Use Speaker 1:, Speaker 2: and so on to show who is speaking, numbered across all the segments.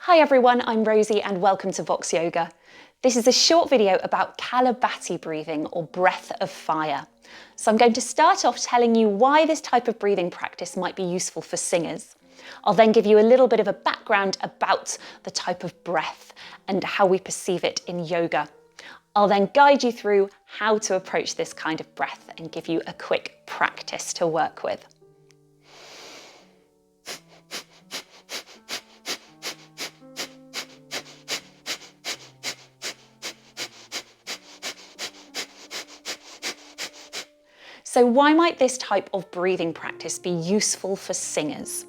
Speaker 1: Hi everyone, I'm Rosie and welcome to Vox Yoga. This is a short video about Kapalabhati breathing or breath of fire. So I'm going to start off telling you why this type of breathing practice might be useful for singers. I'll then give you a little bit of a background about the type of breath and how we perceive it in yoga. I'll then guide you through how to approach this kind of breath and give you a quick practice to work with. So why might this type of breathing practice be useful for singers?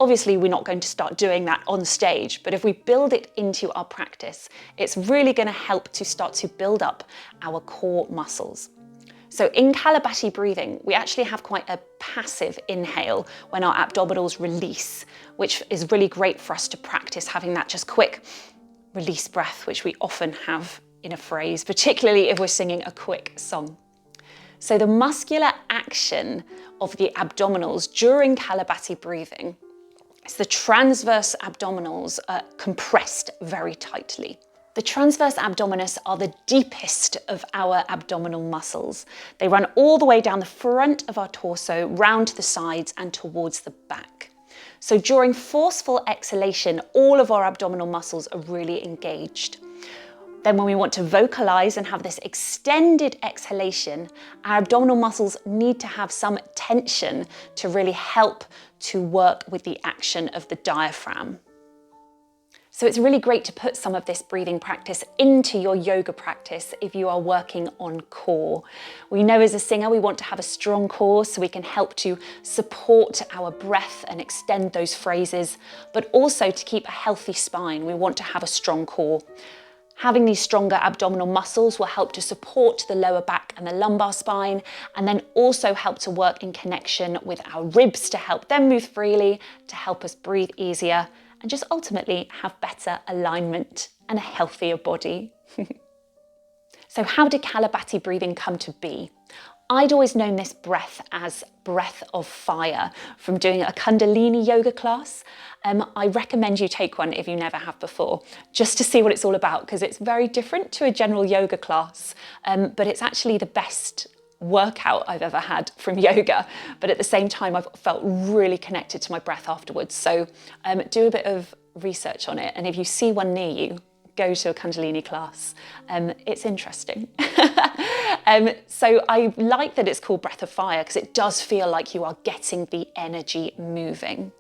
Speaker 1: Obviously, we're not going to start doing that on stage, but if we build it into our practice, it's really going to help to start to build up our core muscles. So in Kapalabhati breathing, we actually have quite a passive inhale when our abdominals release, which is really great for us to practice having that just quick release breath, which we often have in a phrase, particularly if we're singing a quick song. So the muscular action of the abdominals during Kapalabhati breathing is the transverse abdominals are compressed very tightly. The transverse abdominis are the deepest of our abdominal muscles. They run all the way down the front of our torso, round to the sides and towards the back. So during forceful exhalation, all of our abdominal muscles are really engaged. Then when we want to vocalize and have this extended exhalation, our abdominal muscles need to have some tension to really help to work with the action of the diaphragm. So it's really great to put some of this breathing practice into your yoga practice if you are working on core. We know as a singer we want to have a strong core so we can help to support our breath and extend those phrases, but also to keep a healthy spine, we want to have a strong core. Having these stronger abdominal muscles will help to support the lower back and the lumbar spine, and then also help to work in connection with our ribs to help them move freely, to help us breathe easier, and just ultimately have better alignment and a healthier body. So how did Kapalabhati breathing come to be? I'd always known this breath as breath of fire from doing a Kundalini yoga class. I recommend you take one if you never have before, just to see what it's all about, because it's very different to a general yoga class, but it's actually the best workout I've ever had from yoga. But at the same time, I've felt really connected to my breath afterwards. So do a bit of research on it. And if you see one near you, go to a Kundalini class. It's interesting. So I like that it's called breath of fire because it does feel like you are getting the energy moving.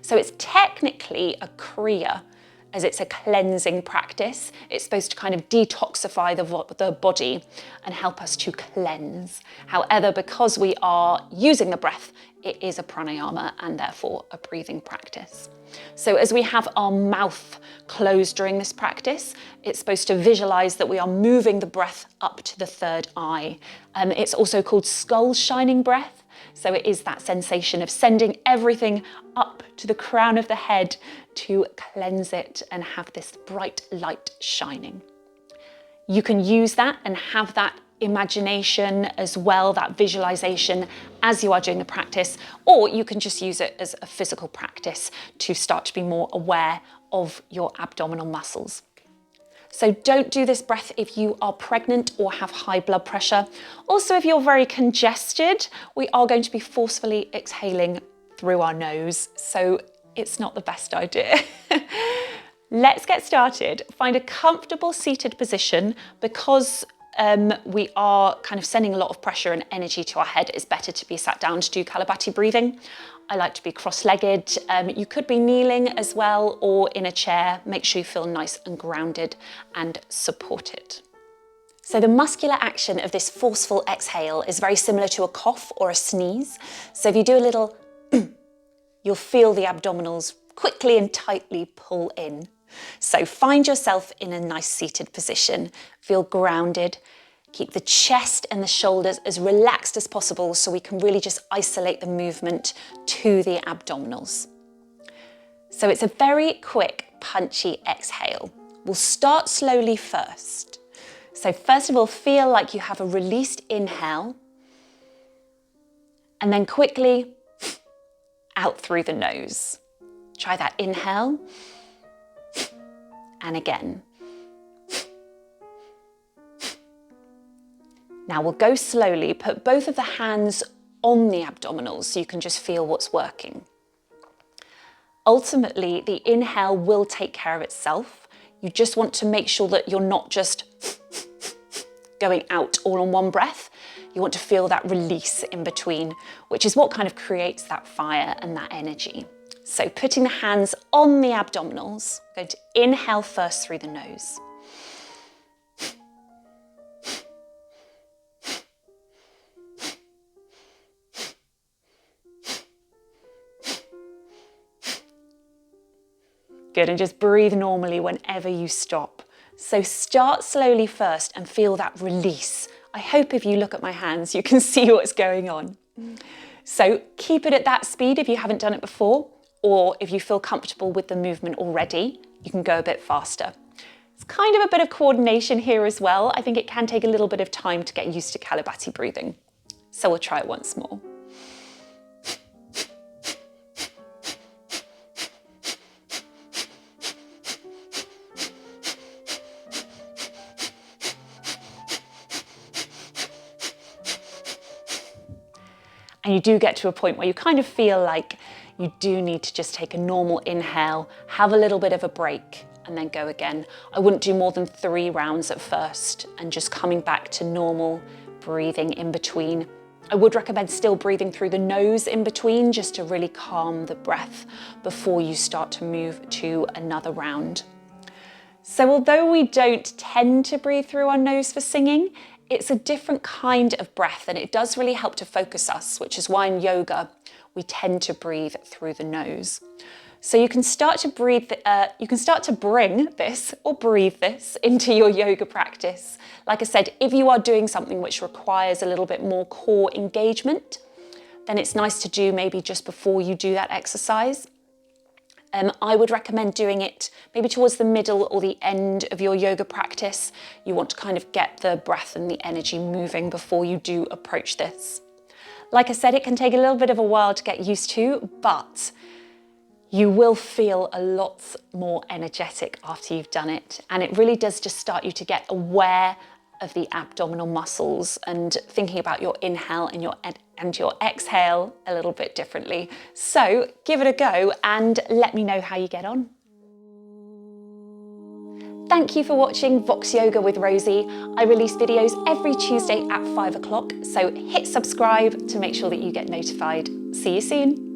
Speaker 1: So it's technically a kriya, as it's a cleansing practice. It's supposed to kind of detoxify the body and help us to cleanse. However, because we are using the breath, it is a pranayama and therefore a breathing practice. So as we have our mouth closed during this practice, it's supposed to visualize that we are moving the breath up to the third eye. It's also called skull shining breath. So it is that sensation of sending everything up to the crown of the head to cleanse it and have this bright light shining. You can use that and have that imagination as well, that visualization as you are doing the practice, or you can just use it as a physical practice to start to be more aware of your abdominal muscles. So don't do this breath if you are pregnant or have high blood pressure. Also, if you're very congested, we are going to be forcefully exhaling through our nose, so it's not the best idea. Let's get started. Find a comfortable seated position. Because we are kind of sending a lot of pressure and energy to our head, it's better to be sat down to do Kapalabhati breathing. I like to be cross-legged. You could be kneeling as well or in a chair. Make sure you feel nice and grounded and supported. So the muscular action of this forceful exhale is very similar to a cough or a sneeze. So if you do a little, you'll feel the abdominals quickly and tightly pull in. So find yourself in a nice seated position. Feel grounded. Keep the chest and the shoulders as relaxed as possible so we can really just isolate the movement to the abdominals. So it's a very quick, punchy exhale. We'll start slowly first. So first of all, feel like you have a released inhale and then quickly out through the nose. Try that inhale and again. Now we'll go slowly, put both of the hands on the abdominals so you can just feel what's working. Ultimately, the inhale will take care of itself. You just want to make sure that you're not just going out all on one breath. You want to feel that release in between, which is what kind of creates that fire and that energy. So putting the hands on the abdominals, I'm going to inhale first through the nose. Good, and just breathe normally whenever you stop. So start slowly first and feel that release. I hope if you look at my hands, you can see what's going on. So keep it at that speed if you haven't done it before, or if you feel comfortable with the movement already, you can go a bit faster. It's kind of a bit of coordination here as well. I think it can take a little bit of time to get used to Kapalabhati breathing. So we'll try it once more. And you do get to a point where you kind of feel like you do need to just take a normal inhale, have a little bit of a break, and then go again. I wouldn't do more than 3 rounds at first, and just coming back to normal breathing in between. I would recommend still breathing through the nose in between, just to really calm the breath before you start to move to another round. So although we don't tend to breathe through our nose for singing, it's a different kind of breath, and it does really help to focus us, which is why in yoga we tend to breathe through the nose. So you can start to bring this or breathe this into your yoga practice. Like I said, if you are doing something which requires a little bit more core engagement, then it's nice to do maybe just before you do that exercise. I would recommend doing it maybe towards the middle or the end of your yoga practice. You want to kind of get the breath and the energy moving before you do approach this. Like I said, it can take a little bit of a while to get used to, but you will feel a lot more energetic after you've done it. And it really does just start you to get aware of the abdominal muscles and thinking about your inhale and your exhale a little bit differently. So give it a go and let me know how you get on. Thank you for watching Vox Yoga with Rosie. I release videos every Tuesday at 5 o'clock, so hit subscribe to make sure that you get notified. See you soon.